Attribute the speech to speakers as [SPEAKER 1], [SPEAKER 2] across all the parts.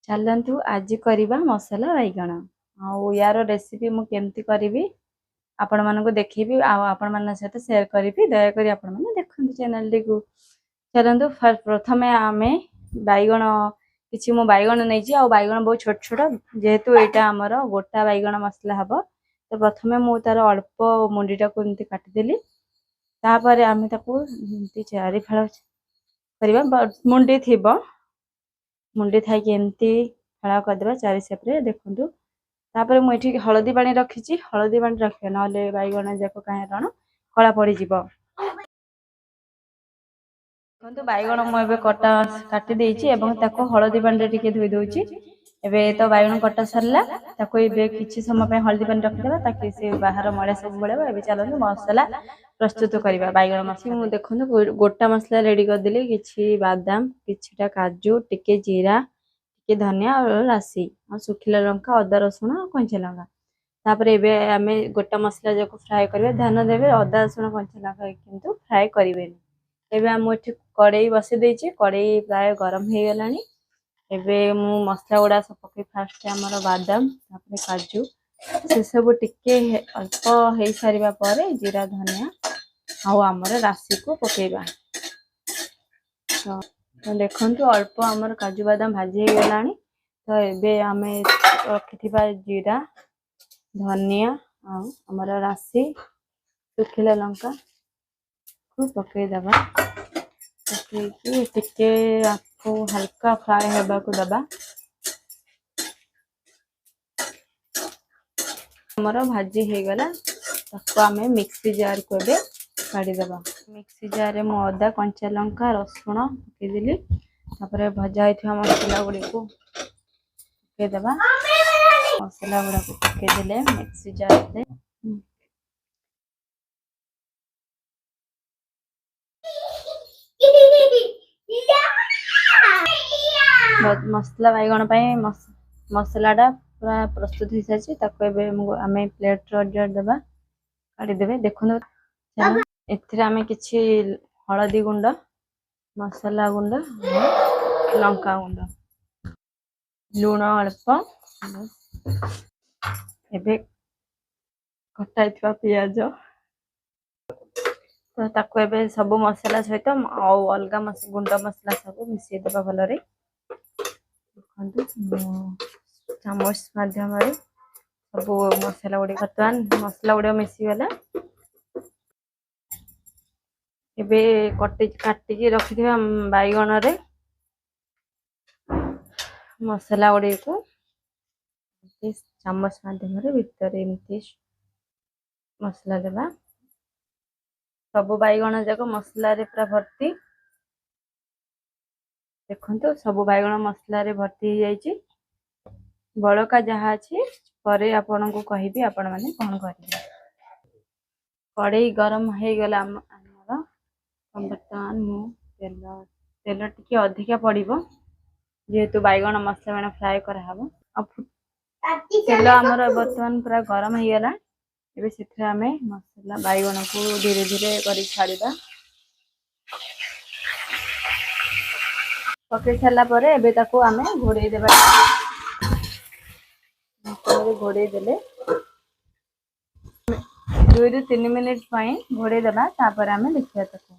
[SPEAKER 1] चलतु आज करवा मसला बैगण यार रेसिपी मु केमती करी आपण मानक देखी आपण मान सहित शेयर करी दयाकोरी आपण मैंने देखते चैनल टी को चलतु प्रथम आम बैगण कि बैगण नहीं बैगण बहुत छोट छोट जेहेतु यहाँ आमर गोटा बैगण मसला हम तो प्रथम मु तार अल्प मुंडीटा को एमती काटिदेली तापर आम चारि फाड़ करवा मुंडी थी मुंडी थी एमती फाड़ करदे चारि सेप्रे देखु तापर मुझे हलदी पानी रखी हलदी पानी रखिए ना बैगण जाक कहीं रण कला पड़ देखो बैगण मुझे कटा काटी हलदी पानी टे धोई दूची एवं तो बैगण कटा सरला किसी समय हलदी पानी रखिदेवा ताकि से बाहर मड़ा सब बड़े ए चलते मसला प्रस्तुत करवा बैगण मसला मुझे देखो गोटा मसला रेडी करदेली कि बादाम किछिटा काजू टिके जीरा टिके धनिया और राशि और सुखिला लंका अदा रसुण कंचा लंका तापर एबे आमे गोटा मसला जाको फ्राई करबे ध्यान देबे अदा रसुण कंचा लंका किंतु फ्राई करिवेनी एबे हम एठी कड़ाई बसे देछि कड़ाई प्राय गरम हो गलानी एबे मु मसला गुड़ा सब पके फास्ट हमर बादाम तापर काजू से सब टिके अल्प हो सारिबा परे जीरा धनिया आउ हमर राशि को पकेबा तो देखंतु अल्प हमर काजू बादाम भाजी हो गलानी तो एबे आमे रखिथिबा जीरा धनिया आउ हमर राशि सुखिला लंका को पके दबा टिके आपको हल्का फ्राई होगा को दबा हमारा भाजी हो गला ताको आमे मिक्सी जार को बे काढ़ी दबा मिक्सी जार रे मु अदा कंचा लंका रसुण पके दिली तापर भजा होइथिबा मसला गुडी को पके दबा मसला गुडा को पके दिले मिक्सी जार रे मसला बैगण मसलाटा पूरा प्रस्तुत हो सारी आम प्लेट अड्जर दबा काढ़ीदेवे देखो एमें किसी हलदी गुंड मसला गुंड लंका गुंड लुण अल्प एबे कटा पियाज तो ताको एबे सब मसला सहित अलग गुंड मसला सब मिसई देबा भलरे चामच माध्यम सब मसला गुड़ी बर्तमान मसला गुड़ा मिसीगला एबे काटिकी रखि बैगण रे मसला गुड़ी को चामच माध्यम भितर एमती मसला देबा सब बैगण जाक मसला रे पूरा भर्ती देखो सब बैगण मसला रे भर्ती हो जाइए बड़का जहाँ अच्छी परे आपन को कहबी आपण माने कौन करेंगे कड़ई गरम हो गला बर्तमान मु तेल तेल टी अधिका पड़ो जेहेतु बैगण मसला मैंने फ्राए कराब तेल आमर बर्तमान पूरा गरम हो गला एबे से आम मसला बैगण को धीरे धीरे कर छाड़ा पकई सारापर एबे ताको आम घोड़े देबा घोड़े देले 2 ରୁ 3 मिनिट घोड़े देबा तापर आम देखिया ताको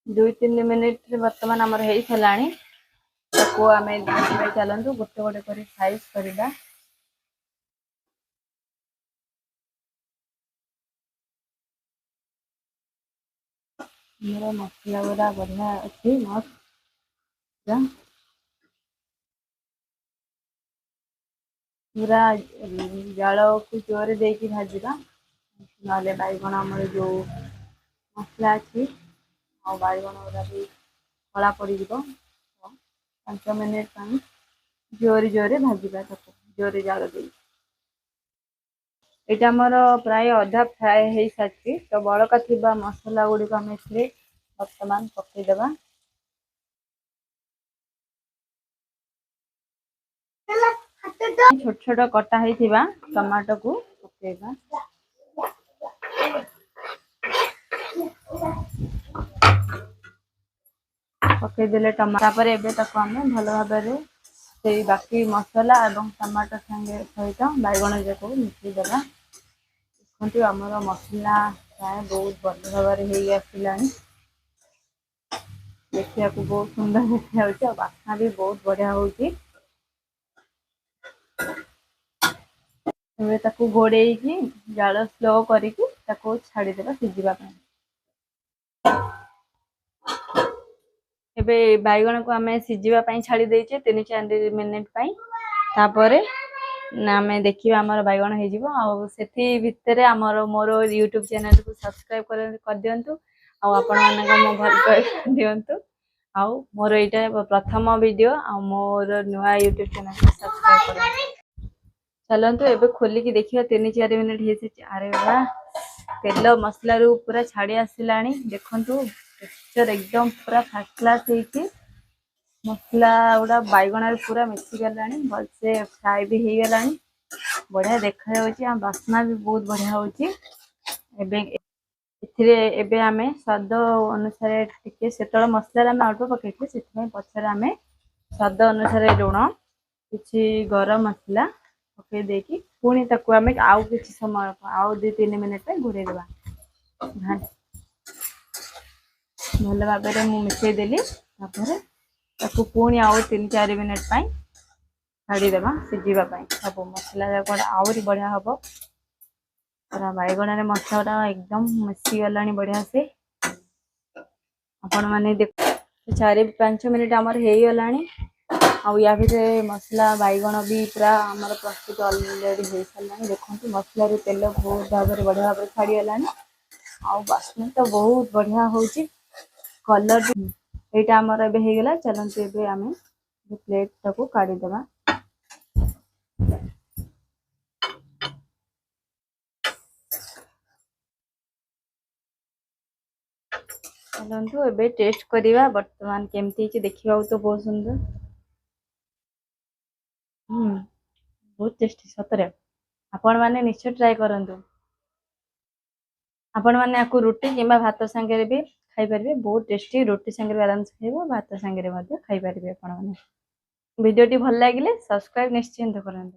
[SPEAKER 1] 2-3 मिनिट बर्तमान आमर हो साराणी ताको आम चलतु गोटे गोटे कर साइज करवा मेरा मसला गुड़ा बढ़िया अच्छी मस्त पूरा जाल को जोर दे भाजवा ना बैगण आम जो मसला अच्छी आ बैगण गुड़ा भी कला पड़ 5 मिनिट जोर जोर भाजवा जोर जाल दे यहाँ मोर प्राय अधा फ्राए हो सारी तो बड़का थी मसला गुड़ी को आम बर्तमान पकईदेवा छोट छोट कटा होता टमाटो को पकईबा पकईदे टमाटर एबे ताको आम भल भाव से बाकी मसला एवं टमाटो संगे सहित बैगण जाक मिसईदेवा। देखो आमर मसला प्राय बहुत भल भाव में आसला देखा बहुत सुंदर देखा बास्ना भी बहुत बढ़िया होगी। घोड़े जाल स्लो करके छाड़देवा सीझा। एबे बैगण को आम सीझा छाड़ी देचे 3-4 मिनिट तापर आम देखा आमर बैगण हो भितर आमर मोर यूट्यूब चैनल को सब्सक्राइब कर दिंतु आपण मो भल पाई दिंतु आउ मोर यहाँ प्रथम वीडियो मोर नुआ यूट्यूब चैनल को सब्सक्राइब कर चलतु एबे खोलिकी देखिए 3-4 मिनिट हो। अरे वाह तेल मसला रू पूरा छाड़ी आसला देखु टेक्सचर एकदम पूरा फर्स्ट क्लास होती मसला गुड़ा बैगण पूरा मिसीगला भलसे फ्राए भी हो गला बढ़िया देखा बास्ना भी बहुत बढ़िया होची। एबे आमे स्वाद अनुसार टिके सेतळ मसला आमे अल्प पकेइथे सेथमे पछरे आमे स्वाद अनुसार लुण किछि गरम मसला पके देकी पुणी ताकू आमे आउ किछि समय आउ 2-3 मिनिट पे घुरे देबा। भल भाव में मिसई देली ताकू पुणी आउ 3-4 मिनिट छाड़देवा सीझापी सब मसला जाक आहरी बढ़िया हम पूरा बैगण मसला एकदम मिसीगला बढ़िया से आपण मैंने देख 4-5 मिनिट आमर हो गला या भितर मसला बैगण भी पूरा आमर प्रस्तुत अलरेडी हो सारा देखो मसला तेल बहुत भाव में बढ़िया भाव छाड़गला बास्ना तो बहुत बढ़िया हो कलर यहाँ आमर ए होगा चलते एवं आम प्लेट टाक काढ़ीदेवा। चलतु एबे टेस्ट करवा बर्तमान केमती देखा तो बहुत सुंदर बहुत टेस्टी सतरे आपण मैंने निश्चय ट्राए करंतु आपण मैंने आपको रुटी कि भात सांगे भी खाई पारे बहुत टेस्टी रुटी सांगे आराम से खाइबो भात सांगे खाई पारे आपण मैंने वीडियो टी भल लगे सब्सक्राइब निश्चिंत करंतु।